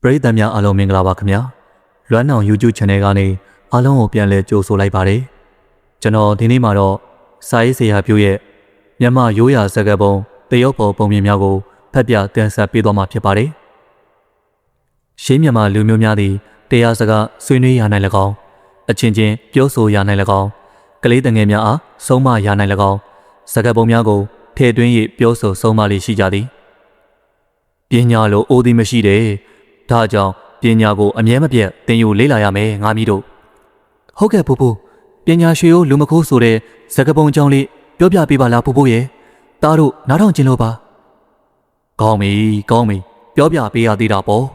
ပရိသတ်များအားလုံးမင်္ဂလာပါခင်ဗျာလွမ်းနောင် YouTube Channel ကနေအားလုံးကိုပြန်လည်ကြိုဆိုလိုက်ပါတယ်ကျွန်တော်ဒီနေ့မှာတော့စာရေးဆရာပြို့ရဲ့မြန်မာရိုးရာစကားပုံတရုတ်ပေါ်ပုံမြင်များကိုဖတ်ပြတင်ဆက်ပေးသွားမှာဖြစ်ပါတယ်ရှေးမြန်မာလူမျိုးများသည်တရားစကားဆွေးနွေးရနိုင်၎င်းအချင်းချင်းပြောဆိုရနိုင်၎င်းကလေးတငယ်များအားဆုံးမရနိုင်၎င်းစကားပုံများကိုထည့်သွင်း၍ပြောဆိုဆုံးမလေးရှိကြသည်ပညာလိုအိုးသည်မရှိတဲ့ဒါကြောင့်ပညာကိုအမြဲမပြတ်သင်ယူလေ့လာရမယ်ငါမီးတို့ဟုတ်ကဲ့ဖိုးဖိုးပညာရွှေကိုလူမခိုးဆိုတဲ့စကားပုံအကြောင်းလေးပြောပြပေးပါလားဖိုးဖိုးရဲ့သားတို့နားထောင်ခြင်းလို့ပါကောင်းပြီပြောပြပေးရသေးတာပေါ့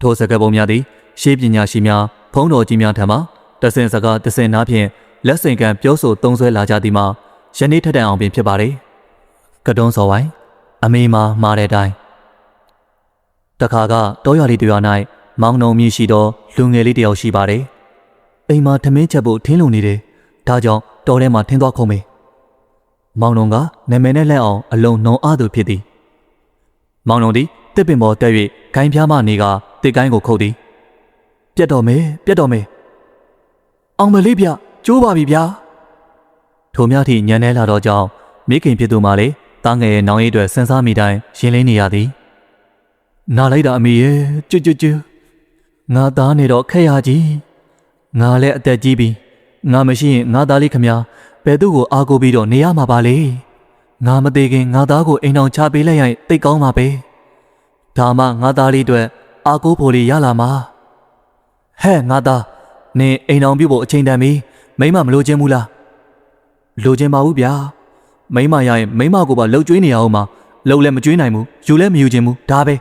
ထိုစကားပုံများသည်ရှေးပညာရှိများဖုံးတော်ကြီးများထံမှတဆင်စကားတဆင်နားဖြင့်လက်ဆင့်ကမ်းပြောဆိုသုံးဆွဲလာကြသည်မှာယနေ့ထက်တန်အောင်ပင်ဖြစ်ပါတယ်ကတုံးစော်ဝိုင်းအမေမှားတဲ့အတိုင်းတခါကတောရွာလေးတရွာ၌မောင်နှုံမြည်ရှိသောလူငယ်လေးတယောက်ရှိပါတယ်အိမ်မှာထမင်းချက်ဖို့ထင်းလုံနေတယ်ဒါကြောင့်တောထဲမှာထင်းသွားခုံမေမောင်နှုံကနာမည်နဲ့လက်အောင်အလုံးနှုံအားသူဖြစ်သည်မောင်နှုံသည်တစ်ပင်ပေါ်တက်၍ဂိုင်းပြားမနေကတစ်ကိုင်းကိုခုတ်သည်ပြတ်တော်မယ်အောင်မလေးဗျကျိုးပါပြီဗျာထိုများထိညံနေလာတော့ကြောင့်မိခင်ဖြစ်သူမှလည်းတားငယ်ရဲ့နောင်ရည်တွေစဉ်းစားမိတိုင်းရင်လင်းနေရသည်နားလိုက်တာအမေရဲ့ကျွငါသားနေတော့ခက်ရကြီးငါလည်းအသက်ကြီးပြီငါမရှိရင်ငါသားလေးခမဘယ်သူ့ကိုအားကိုးပြီးတော့နေရမှာပါလေငါမသေးခင်ငါသားကိုအိမ်အောင်ချပေးလိုက်ရင်တိတ်ကောင်းပါပဲဒါမှငါသားလေးအတွက်အားကိုးဖို့လေးရလာမှာဟဲ့ငါသားနင်အိမ်အောင်ပြုတ်ဖို့အချိန်တန်ပြီမိမမလိုချင်ဘူးလားလိုချင်ပါဘူးဗျာမိမရရင်မိမကိုပါလှုပ်ကြွေးနေရအောင်မှာလှုပ်လည်းမကြွေးနိုင်ဘူးယူလည်းမယူချင်ဘူးဒါပဲ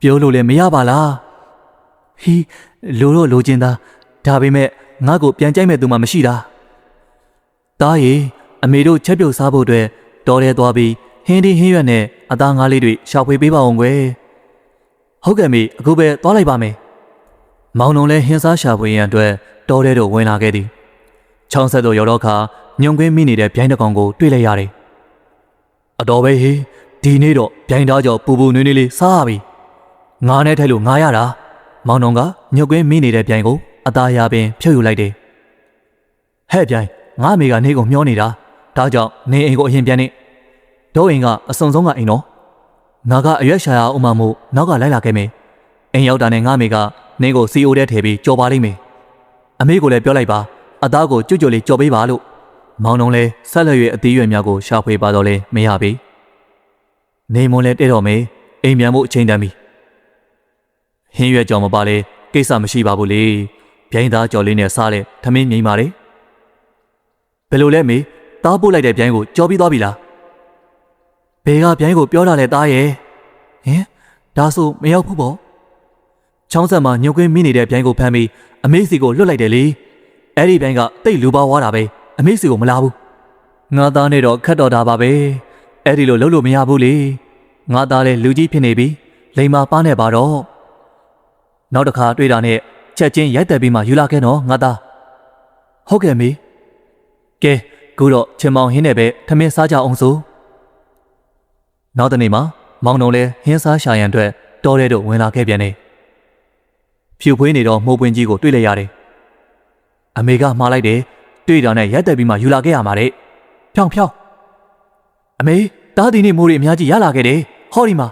ပြောလို့လည်းမရပါလားဟီလိုတော့လိုချင်တာဒါပေမဲ့ငါ့ကိုပြန်ကြိုက်မဲ့သူမှမရှိတာတားရီအမေတို့ချက်ပြုတ်စားဖို့အတွက်တော်ရဲသွားပြီးဟင်းဒီဟင်းရွက်နဲ့အသားငါးလေးတွေရှာဖွေပေးပါအောင်ကွယ်ဟုတ်ကဲ့မေအခုပဲသွားလိုက်ပါမယ်မောင်နှုံလည်းဟင်းစားရှာဖွေရန်အတွက်တော်ရဲတို့ဝင်လာခဲ့သည်ချောင်းဆက်တို့ရောက်တော့ခါညုံကွင်းမိနေတဲ့ပြိုင်းတစ်ကောင်ကိုတွေ့လိုက်ရတယ်အတော်ပဲဟေးဒီနေ့တော့ပြိုင်းသားကြော်ပူပူနွေးနွေးလေးစားရပြီငါနဲ့ထိုက်လို့ငါရတာမောင်နှုံကညုတ်ကွင်းမိနေတဲ့ပြိုင်ကိုအသားရပင်ဖြုတ်ယူလိုက်တယ်ဟဲ့ပြိုင်ငါအမေကနေကိုမျောနေတာဒါကြောင့်နေအိမ်ကိုအရင်ပြန်နေတို့အိမ်ကအစုံဆုံးကအိမ်တော့ငါကအရွက်ရှာရအောင်မှမို့နောက်ကလိုက်လာခဲ့မယ်အိမ်ရောက်တာနဲ့ငါအမေကနေကိုစီအိုထဲထည့်ပြီးကြော်ပါလိမ့်မယ်အမေကိုလည်းပြောလိုက်ပါအသားကိုကျွတ်လေးကြော်ပေးပါလို့မောင်နှုံလည်းဆက်လက်၍အသေးရွယ်များကိုရှာဖွေပါတော့လဲမရပြီနေမွန်လည်းတဲ့တော့မေအိမ်ပြန်ဖို့အချိန်တန်ပြီဟင်းရွက်ကြော်မပါလေကိစ္စမရှိပါဘူးလေပြိုင်းသားကြော်လေးနဲ့စားလဲထမင်းငိမ့်ပါလေဘယ်လိုလဲမေတားပို့လိုက်တဲ့ပြိုင်းကိုကြော်ပြီးသွားပြီလားဘယ်ကပြိုင်းကိုပြောတာလဲတားရဲ့ဟင်ဒါဆိုမရောက်ဘူးပေါ့ချောင်းဆက်မှာညုတ်ကွင်းမိနေတဲ့ပြိုင်းကိုဖမ်းပြီးအမေစီကိုလွတ်လိုက်တယ်လေအဲ့ဒီပြိုင်းကတိတ်လူပါဝါတာပဲအမေစီကိုမလာဘူးငါသားနဲ့တော့ခက်တော်တာပါပဲအဲ့ဒီလိုလုပ်လို့မရဘူးလေငါသားလည်းလူကြီးဖြစ်နေပြီလိမ္မာပါနဲ့ပါတော့နောက်တစ်ခါတွေ့တာနဲ့ချက်ချင်းရိုက်တက်ပြီးမှယူလာခဲ့တော့ငါသားဟုတ်ကဲ့မေကဲခုတော့ချင်မောင်ဟင်းနဲ့ပဲထမင်းစားကြအောင်စို့နောက်တနေ့မှာမောင်နှုံလည်းဟင်းစားရှာရန်အတွက်တော်ရဲတို့ဝင်လာခဲ့ပြန်တယ်ဖြူဖွေးနေတော့မှုပ်ပွင့်ကြီးကိုတွေ့လိုက်ရတယ်အမေကမှားလိုက်တယ်တွေ့တာနဲ့ရိုက်တက်ပြီးမှယူလာခဲ့ရမှာတဲ့ဖြောင်းအမေတားဒီနေ့မိုးရီအများကြီးရလာခဲ့တယ်ဟောဒီမှာ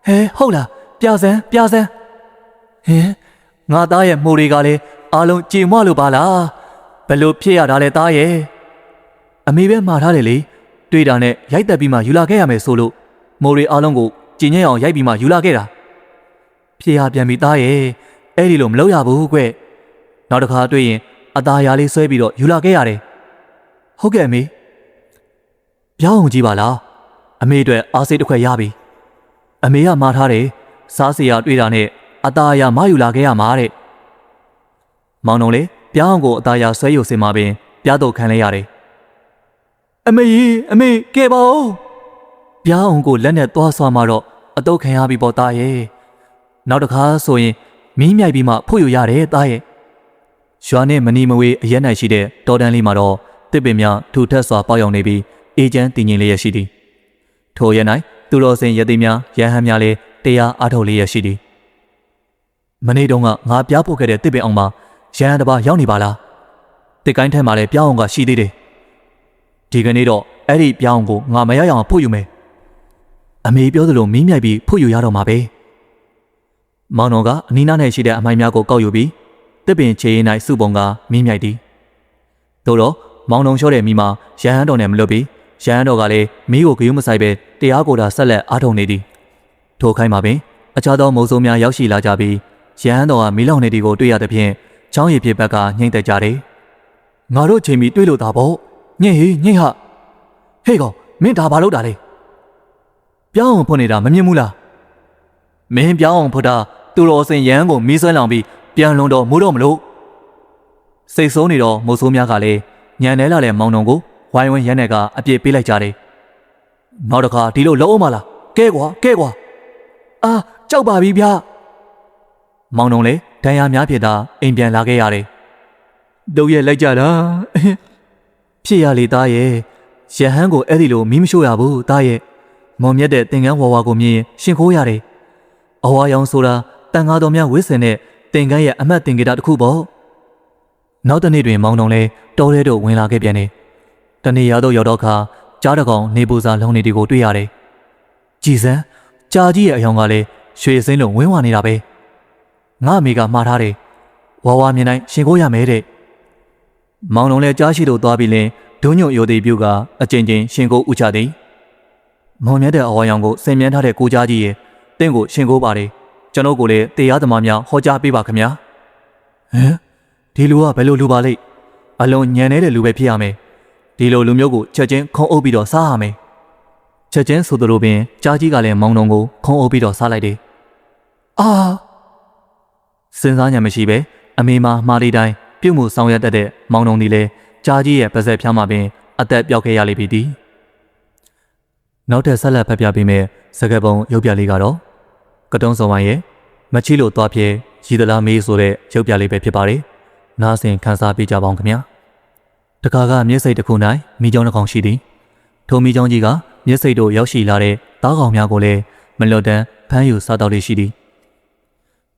ဟဲဟုတ်လားပြစမ်းဟင်ငါသားရဲ့မိုးတွေကလည်းအားလုံးကြေမွလို့ပါလားဘယ်လိုဖြစ်ရတာလဲသားရဲ့အမေပဲမှားထားတယ်လေတွေ့တာနဲ့ရိုက်တက်ပြီးမှယူလာခဲ့ရမယ်ဆိုလို့မိုးတွေအားလုံးကိုကြင်ညက်အောင်ရိုက်ပြီးမှယူလာခဲ့တာဖြစ်ရပြန်ပြီသားရဲ့အဲ့ဒီလိုမလုပ်ရဘူးကွနောက်တစ်ခါတွေ့ရင်အသားရလေးဆွဲပြီးတော့ယူလာခဲ့ရတယ်ဟုတ်ကဲ့အမေပြောင်းအောင်ကြည့်ပါလားအမေအတွက်အားစိတ်တစ်ခွက်ရပြီအမေကမှားထားတယ်စားစရာတွေ့တာနဲ့အသားရမယူလာခဲ့ရမှာတဲ့မောင်နှုံလေပြောင်းအောင်ကိုအသားရဆွဲယူစင်မှာပင်ပြားတော့ခံလိုက်ရတယ်အမေကဲပါဦးပြောင်းအောင်ကိုလက်နဲ့သွားဆွာမှာတော့အတုတ်ခံရပြီပေါ့သားရဲ့နောက်တစ်ခါဆိုရင်မီးမြိုက်ပြီးမှဖို့ယူရတယ်သားရဲ့ရွာနဲ့မနီမဝေးအရက်၌ရှိတဲ့တောတန်းလေးမှာတော့တစ်ပင်များထူထပ်စွာပေါရောက်နေပြီးအေချမ်းတည်ငြိမ်လျက်ရှိသည်ထိုရက်၌သူတော်စင်ရသည်များရဟန်းများလည်း တရားအားထုတ်လေးရရှိသည်မနေ့တုန်းကငါပြားဖို့ခဲ့တဲ့တစ်ပင်အောင်မှာရဟန်းတစ်ပါးရောက်နေပါလားတစ်ကိုင်းထဲမှာလည်းပြောင်းအောင်ကရှိသေးတယ်ဒီကနေ့တော့အဲ့ဒီပြောင်းကိုငါမရရအောင်ဖို့ယူမယ်အမေပြောသလိုမီးမြိုက်ပြီးဖို့ယူရတော့မှာပဲမောင်တော်ကအနီးနား၌ရှိတဲ့အမိုင်များကိုကောက်ယူပြီးတစ်ပင်ခြေရင်း၌စုပုံကမီးမြိုက်သည်သို့တော့မောင်တော်လျှော့တဲ့မီးမှာရဟန်းတော်နဲ့မလွတ်ပြီးရဟန်းတော်ကလည်းမီးကိုဂရုမစိုက်ပဲတရားကိုယ်တာဆက်လက်အားထုတ်နေသည်ထိုခိုင်းမှာပင်အခြားသောမုံဆိုးများရောက်ရှိလာကြပြီးရဟန်းတော်ကမီးလောင်နေသည်ကိုတွေ့ရသဖြင့်ချောင်းရည်ဖြစ်ဘက်ကညှိမ့်သက်ကြတယ်ငါတို့ချိန်မီတွေ့လို့သာပေါ့ညှိဟဟေးကောင်မင်းဒါဘာလုပ်တာလဲပြောင်းအောင်ဖွင့်နေတာမမြင်ဘူးလားမင်းပြောင်းအောင်ဖွင့်တာသူတော်စင်ရဟန်းကိုမီးဆွဲလောင်ပြီးပြန်လုံတော့မိုးတော့မလို့စိတ်ဆိုးနေတော့မုံဆိုးများကလည်းညံနေလာတဲ့မောင်တော်ကိုဝိုင်းဝန်းရန်တဲ့ကအပြစ်ပေးလိုက်ကြတယ်နောက်တစ်ခါဒီလိုလုံးအောင်မလားကဲကွာအာကြောက်ပါပြီဗျာမောင်တော်လည်းဒဏ်ရာများဖြစ်တာအိမ်ပြန်လာခဲ့ရတယ်တို့ရဲ့လိုက်ကြတာဖြစ်ရလေသားရဲ့ရဟန်းကိုအဲ့ဒီလိုမီးမရှို့ရဘူးသားရဲ့မောင်မြတ်တဲ့သင်္ကန်းဝါကိုမြင်ရှင်ခိုးရတယ်အဝါရောင်ဆိုတာတန်ဃာတော်များဝိစင်တဲ့သင်္ကန်းရဲ့အမတ်သင်္ကေတတစ်ခုပေါ့နောက်တစ်နေ့တွင်မောင်တော်လည်းတောထဲသို့ဝင်လာခဲ့ပြန်တယ်တနေ့ရတော့ရောက်တော့ခါကြားတကောင်နေပူစာလောင်နေတီကိုတွေ့ရတယ်ကြည်စမ်းကြားကြီးရဲ့အယောင်ကလည်းရွှေစိမ့်လုံးဝင်းဝါနေတာပဲငါအမေကမှားထားတယ်ဝါမြင်တိုင်းရှင်ခိုးရမယ်တဲ့မောင်တော်လည်းကြားရှိလို့သွားပြီးလင်ဒုညွန့်ရိုသည်ပြုကအကျဉ်းချင်းရှင်ခိုးဥချသည်မောင်မြတ်တဲ့အဝါရောင်ကိုစင်မြန်းထားတဲ့ကိုကြားကြီးရဲ့တင့်ကိုရှင်ခိုးပါတယ်ကျွန်ုပ်ကိုလည်းတရားသမားများဟောကြားပေးပါခင်ဗျာဒီလူကဘယ်လိုလူပါလိမ့်အလွန်ညံနေတဲ့လူပဲဖြစ်ရမယ်ဒီလိုလူမျိုးကိုချက်ချင်းခုံအုပ်ပြီးတော့စားရမယ်ချက်ချင်းဆိုသလိုပင်ကြားကြီးကလည်းမောင်တော်ကိုခုံအုပ်ပြီးတော့စားလိုက်တယ်စဉ်းစားညံမရှိပဲအမေမှားလေးတိုင်းပြုတ်မှုဆောင်ရွက်တတ်တဲ့မောင်တော်ဒီလည်းကြားကြီးရဲ့ပါးစပ်ဖျားမှာပင်အသက်ပြောက်ခဲ့ရလိမ့်ပြီသည်နောက်ထပ်ဆက်လက်ဖတ်ပြပေးမယ်စကားပုံရုပ်ပြလေးကတော့ကတုံးစော်ဝိုင်းရဲ့မချီလို့သွားပြဲရည်သလားမေးဆိုတဲ့ရုပ်ပြလေးပဲဖြစ်ပါတယ်နားဆင်ခန်းစားပေးကြပါဦးခင်ဗျာတခါကမျက်စိတစ်ခု၌မိကြောင်းတစ်ကောင်ရှိသည်ထိုမိကြောင်းကြီးကမျက်စိတို့ရောက်ရှိလာတဲ့သားကောင်များကိုလည်းမလွတ်တမ်းဖမ်းယူစားတော့လေးရှိသည်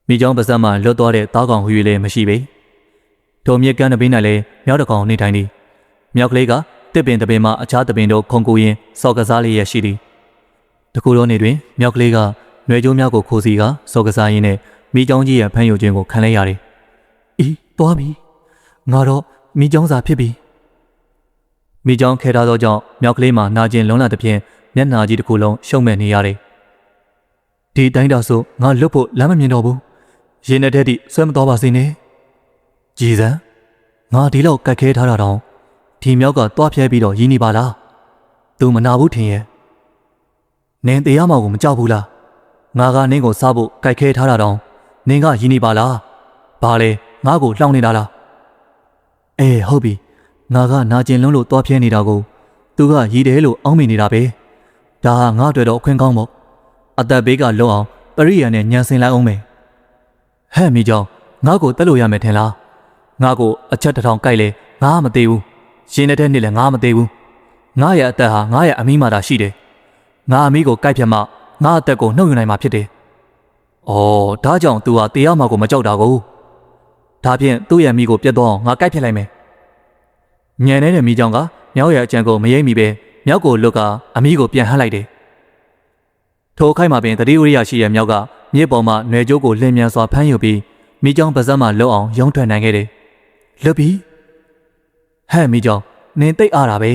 မိကြောင်းပါးစပ်မှလွတ်သွားတဲ့သားကောင်ဟူ၍လည်းမရှိပေထိုမြက်ကန်းတစ်ပင်၌လည်းမြောက်တစ်ကောင်နေထိုင်သည်မြောက်ကလေးကတစ်ပင်တစ်ပင်မှအခြားတစ်ပင်တို့ခုန်ကူရင်းစော်ကစားလေးရရှိသည်တကူလုံးနေတွင်မြောက်ကလေးကຫນွေကျိုးများကိုခိုးစီကစော်ကစားရင်းနဲ့မိကြောင်းကြီးရဲ့ဖမ်းယူခြင်းကိုခံလိုက်ရတယ်သွားပြီငါတော့မိကြောင်းစာဖြစ်ပြီမိကြောင်းခဲထားသောကြောင့်မြောက်ကလေးမှာနာကျင်လွန်လာသဖြင့်မျက်နှာကြီးတစ်ခုလုံးရှုံမဲ့နေရတယ်ဒီတိုင်းတာဆိုငါလွတ်ဖို့လမ်းမမြင်တော့ဘူးရင်နဲ့တဲ့တိဆွဲမသွားပါစေနဲ့ကြည်စံငါဒီလောက်ကတ်ခဲထားတာတော့ဒီမြောက်ကသွားပြဲပြီးတော့ရင်းနေပါလားသူမနာဘူးထင်ရဲ့နင်တရားမောင်ကိုမကြောက်ဘူးလားငါကနင်းကိုစားဖို့ကတ်ခဲထားတာတော့နင်ကရင်းနေပါလားဘာလဲငါ့ကိုလှောင်နေတာလားဟုတ်ပြီငါကနာကျင်လုံးလို့သွားပြဲနေတာကိုသူကရည်တယ်လို့အောင်းမိနေတာပဲဒါဟာငါ့အတွက်တော့အခွင့်ကောင်းပေါ့အသက်ဘေးကလွတ်အောင်ပရိယာနဲ့ညံစင်လိုက်အောင်မယ်ဟဲ့မိကြောင်ငါ့ကိုတက်လို့ရမယ်ထင်လားငါ့ကိုအချက်တစ်ထောင်ကြိုက်လေငါမသေးဘူးရှင်တဲ့နှစ်လည်းငါမသေးဘူးငါရဲ့အသက်ဟာငါရဲ့အမိမာတာရှိတယ်ငါအမိကိုကြိုက်ပြတ်မှငါအသက်ကိုနှုတ်ယူနိုင်မှာဖြစ်တယ်ဒါကြောင့် तू ဟာတရားမောင်ကိုမကြောက်တာကိုဒါဖြင့်သူ့ရဲ့မိကိုပြတ်တော့ငါကြိုက်ဖြစ်လိုက်မယ်ညံနေတဲ့မိကြောင်ကမြောက်ရဲ့အကြံကိုမရိပ်မိပဲမြောက်ကိုလွတ်ကအမိကိုပြန်ဟန့်လိုက်တယ်ထိုခိုက်မှာပင်တတိဝရိယရှိတဲ့မြောက်ကမြစ်ပေါ်မှာຫນွေကျိုးကိုလင်းမြန်စွာဖမ်းယူပြီးမိကြောင်ပါးစပ်မှလွတ်အောင်ရုံးထွက်နိုင်ခဲ့တယ်လွတ်ပြီဟဲ့မိကြောင်နင်တိတ်အားတာပဲ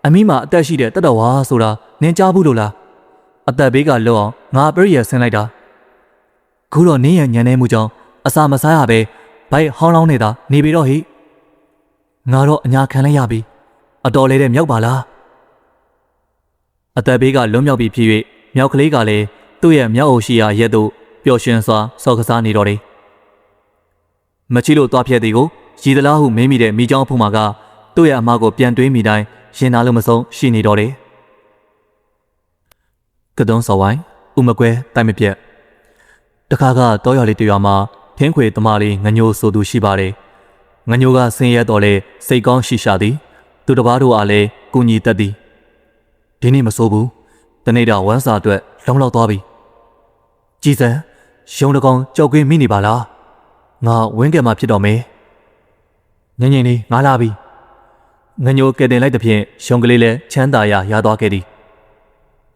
အမိမှာအသက်ရှိတဲ့တတော်ဝါဆိုတာနင်ကြားဘူးလို့လားအသက်ဘေးကလွတ်အောင်ငါပရိယဆင်းလိုက်တာခုတော့နင်းရဲ့ညံနေမှုကြောင့်အစာမစားရပဲဘိုက်ဟောင်းလောင်းနေတာနေပြီတော့ဟိငါတော့အညာခံလိုက်ရပြီအတော်လေးတဲ့မြောက်ပါလားအသက်ဘေးကလွတ်မြောက်ပြီးဖြစ်၍မြောက်ကလေးကလည်းသူ့ရဲ့မြောက်အုပ်ရှိရာရက်သို့ပျော်ရွှင်စွာစော်ကစားနေတော့တယ်မချီလို့သွားပြက်သည်ကိုရည်သလားဟုမင်းမိတဲ့မိချောင်းဖူးမှာကသူ့ရဲ့အမကိုပြန်တွေးမိတိုင်းရင်နာလို့မဆုံးရှိနေတော့တယ်ကတုံးစော်ဝိုင်းဥမကွဲတိုင်မပြက်တခါကတောရွာလေးတရွာမှာထင်းခွေသမားလေးငညိုဆိုသူရှိပါတယ်ငညိုကဆင်းရဲတော်လဲစိတ်ကောင်းရှိရှာသည်သူတစ်ပါးတို့အားလည်းကူညီတတ်သည်ဒီနေ့မဆိုးဘူးတနေ့တော့ဝမ်းစာအတွက်လုံလောက်သွားပြီ ကြည်စံရုံတကောင်ကြောက်ကွင်းမိနေပါလားငါဝင်းကဲမှာဖြစ်တော့မယ်ငငင်းလေးငါလာပြီငညိုကဲတင်လိုက်တဲ့ဖြင့်ရှုံကလေးလည်းချမ်းသာရသွားခဲ့သည်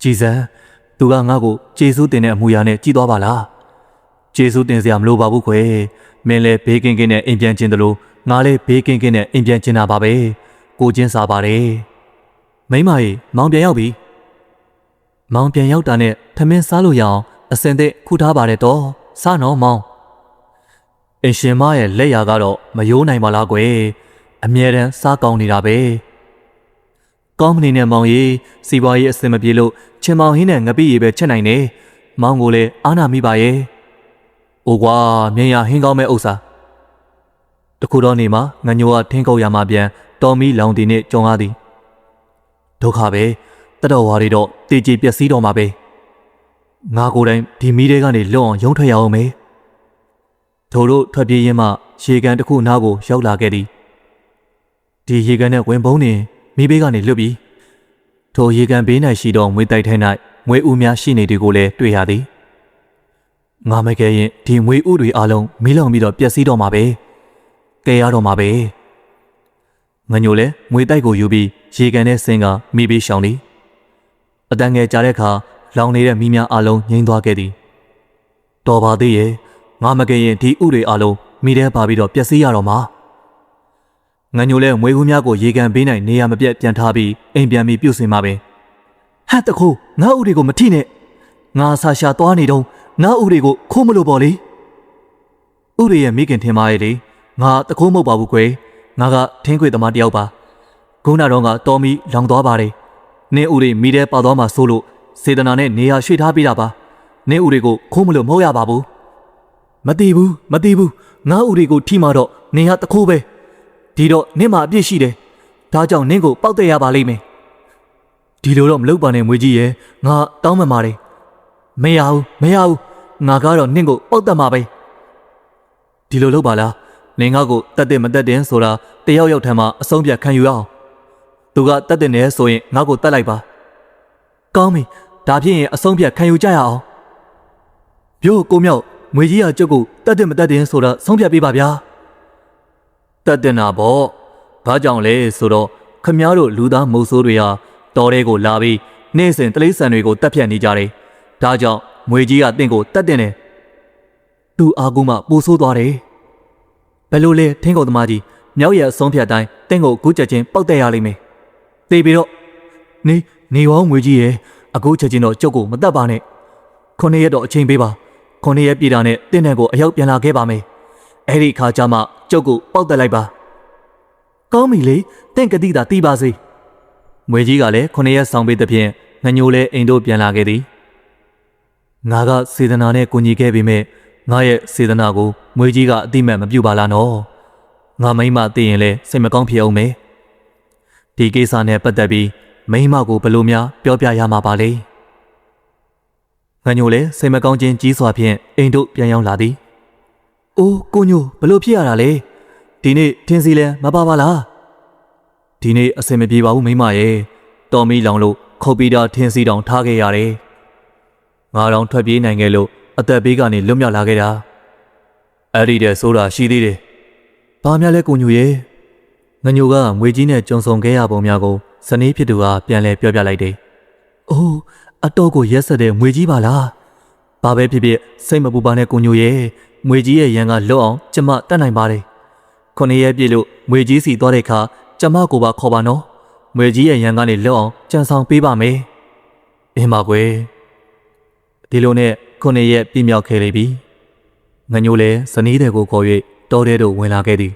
ကြည်စံသူကငါ့ကိုကျေးဇူးတင်တဲ့အမူအရာနဲ့ကြည်သွားပါလားကျေးဇူးတင်စရာမလိုပါဘူးခွေမင်းလည်းဘေးကင်းကင်းနဲ့အိမ်ပြန်ခြင်းတလို့ငါလည်းဘေးကင်းကင်းနဲ့အိမ်ပြန်ခြင်းတာပါပဲကိုချင်းစားပါတယ်မိမကြီးမောင်ပြန်ရောက်ပြီမောင်ပြန်ရောက်တာနဲ့ထမင်းစားလို့ရအောင်အစင်သက်ခုထားပါတယ်တော့စားနော်မောင်အင်ရှင်မရဲ့လက်ရာကတော့မယိုးနိုင်ပါလားကွယ်အမြဲတမ်းစားကောင်းနေတာပဲကောင်းမနေနဲ့မောင်ကြီးစီပွားရေးအစင်မပြေလို့ချင်မောင်ဟင်းနဲ့ငပိရေပဲချက်နိုင်တယ်မောင်ကိုလည်းအားနာမိပါရဲ့အိုကွာမြင်ရဟင်းကောင်းမဲ့ဥစ္စာတခုတော့နေမှာငညိုကထင်းကုတ်ရမှာပြန်တော်မီလောင်တီနဲ့ကြုံရသည်ဒုက္ခပဲတတော်ဝါတွေတော့တေကြည်ပျက်စီးတော့မှာပဲငါကိုယ်တိုင်ဒီမီးတွေကနေလွတ်အောင်ရုံထွက်ရအောင်မေထို့တို့ထွက်ပြေးရင်းမှရေကန်တစ်ခုနားကိုရောက်လာခဲ့သည်ဒီရေကန်နဲ့ဝင်ပုံးနေမိဘေးကနေလွတ်ပြီးထိုရေကန်ဘေး၌ရှိသောမွေတိုက်ထဲ၌မွေဥများရှိနေသည်ကိုလည်းတွေ့ရသည်ငါမကဲရင်ဒီမွေဥတွေအလုံးမီးလောင်ပြီးတော့ပျက်စီးတော့မှာပဲကဲရတော့မှာပဲငညိုလည်းမွေတိုက်ကိုယူပြီးရေကန်နဲ့ဆင်းကမိဘေးရှောင်သည်အတန်ငယ်ကြားတဲ့အခါလောင်နေတဲ့မီးများအလုံးငြိမ်းသွားခဲ့သည်တော်ပါသေးရဲ့ငါမကဲရင်ဒီဥတွေအလုံးမိထဲပါပြီးတော့ပျက်စီးရတော့မှာငညိုလဲမွေးဦးများကိုရေကန်ပေးနိုင်နေရမပြတ်ပြန်ထားပြီးအိမ်ပြန်ပြီးပြုတ်စင်ပါပဲဟတ်တခိုးငါဥတွေကိုမထိနဲ့ငါဆာရှာသွားနေတော့ငါဥတွေကိုခိုးမလို့ပေါ့လေဥတွေရဲ့မိခင်ထင်ပါရဲ့လေငါတခိုးမဟုတ်ပါဘူးကွယ်ငါကထင်းခွေသမားတယောက်ပါခုနတော့ကတော်မီလောင်သွားပါတယ်နင်းဥတွေမိထဲပါသွားမှဆိုလို့စေတနာနဲ့နေရာရွှေ့ထားပေးတာပါနင်းဥတွေကိုခိုးမလို့မဟုတ်ရပါဘူးမသိဘူးငါဥတွေကိုထိမှတော့နေရတခိုးပဲဒီတော့နင့်မှာအပြစ်ရှိတယ်ဒါကြောင့်နင့်ကိုပောက်တဲ့ရပါလိမ့်မယ်ဒီလိုတော့မလုပ်ပါနဲ့မွေကြီးရဲ့ငါတောင်းပန်ပါတယ်မရဘူးငါကတော့နင့်ကိုပောက်တတ်မှာပဲဒီလိုလုပ်ပါလားနင်ငါကိုတတ်တဲ့မတတ်တဲ့ဆိုတာတယောက်ယောက်ထမ်းမှာအဆုံးဖြတ်ခံယူရအောင်သူကတတ်တဲ့နဲ့ဆိုရင်ငါကိုတတ်လိုက်ပါကောင်းပြီဒါဖြစ်ရင်အဆုံးဖြတ်ခံယူကြရအောင်ပြောကိုမြောက်မွေကြီးကကျုပ်ကိုတတ်တဲ့မတတ်တဲ့ဆိုတာဆုံးဖြတ်ပေးပါဗျာတတ်တဲ့နာပေါ့ဘာကြောင့်လဲဆိုတော့ခမည်းတော်လူသားမုတ်ဆိုးတွေဟာတော်တဲကိုလာပြီးနေ့စဉ်တလိဆန်တွေကိုတက်ဖြတ်နေကြတယ်ဒါကြောင့်မွေကြီးကတင့်ကိုတတ်တဲ့နဲ့သူ့အာကူမှပိုဆိုးသွားတယ်ဘယ်လိုလဲထင်းကုန်သမားကြီးမြောက်ရဲ့အဆုံးဖြတ်တိုင်းတင့်ကိုအခုချက်ချင်းပောက်တဲ့ရလိမ့်မယ်သိပြီတော့နေရောငွေကြီးရဲ့အခုချက်ချင်းတော့ကျုပ်ကိုမတတ်ပါနဲ့9ရက်တော့အချိန်ပေးပါ9ရက်ပြည်တာနဲ့တင့်တဲ့ကိုအရောက်ပြန်လာခဲ့ပါမယ်အဲ့ဒီခါကျမှကျုပ်ကိုပောက်တက်လိုက်ပါကောင်းပြီလေတင့်ကတိသာတီးပါစေမွေကြီးကလည်း9ရက်ဆောင်ပေးသဖြင့်ငညိုလဲအိမ်တို့ပြန်လာခဲ့သည်ငါကစေတနာနဲ့ကူညီခဲ့ပေမဲ့ငါရဲ့စေတနာကိုမွေကြီးကအတိမတ်မပြုပါလားနော်ငါမိမသိရင်လဲစိတ်မကောင်းဖြစ်အောင်မယ်ဒီကိစ္စနဲ့ပတ်သက်ပြီးမိမကိုဘယ်လိုများပြောပြရမှာပါလဲငညိုလဲစိတ်မကောင်းခြင်းကြီးစွာဖြင့်အိမ်တို့ပြန်ရောက်လာသည်အိုးကိုညိုဘလို့ဖြစ်ရတာလဲဒီနေ့ထင်းစီလဲမပါပါလားဒီနေ့အဆင်မပြေပါဘူးမိမရဲ့တော်မီလောင်လို့ခုတ်ပြီးတော့ထင်းစီတောင်ထားခဲ့ရတယ်ငါတောင်ထွက်ပြေးနိုင်ခဲ့လို့အသက်ဘေးကနေလွတ်မြောက်လာခဲ့တာအဲ့ဒီတဲ့ဆိုတာရှိသေးတယ်ဘာများလဲကိုညိုရဲ့ငညိုကငွေကြီးနဲ့ကြုံဆုံခဲ့ရပုံများကိုစနေဖြစ်သူကပြန်လဲပြောပြလိုက်တယ်အိုးအတော့ကိုရက်ဆက်တဲ့ငွေကြီးပါလားဘာပဲဖြစ်ဖြစ်စိတ်မပူပါနဲ့ကိုညိုရဲ့ငွေကြီးရဲ့ရန်ကလွတ်အောင်ကျမတတ်နိုင်ပါတယ်9ရက်ပြည့်လို့ငွေကြီးစီသွားတဲ့အခါကျမကိုပါခေါ်ပါနော်ငွေကြီးရဲ့ရန်ကနေလွတ်အောင်ကြံဆောင်ပေးပါမယ်အင်းပါကွယ်ဒီလိုနဲ့9ရက်ပြည့်မြောက်ခဲ့လေပြီငညိုလဲဇနီးတဲ့ကိုခေါ်၍တောထဲသို့ဝင်လာခဲ့သည်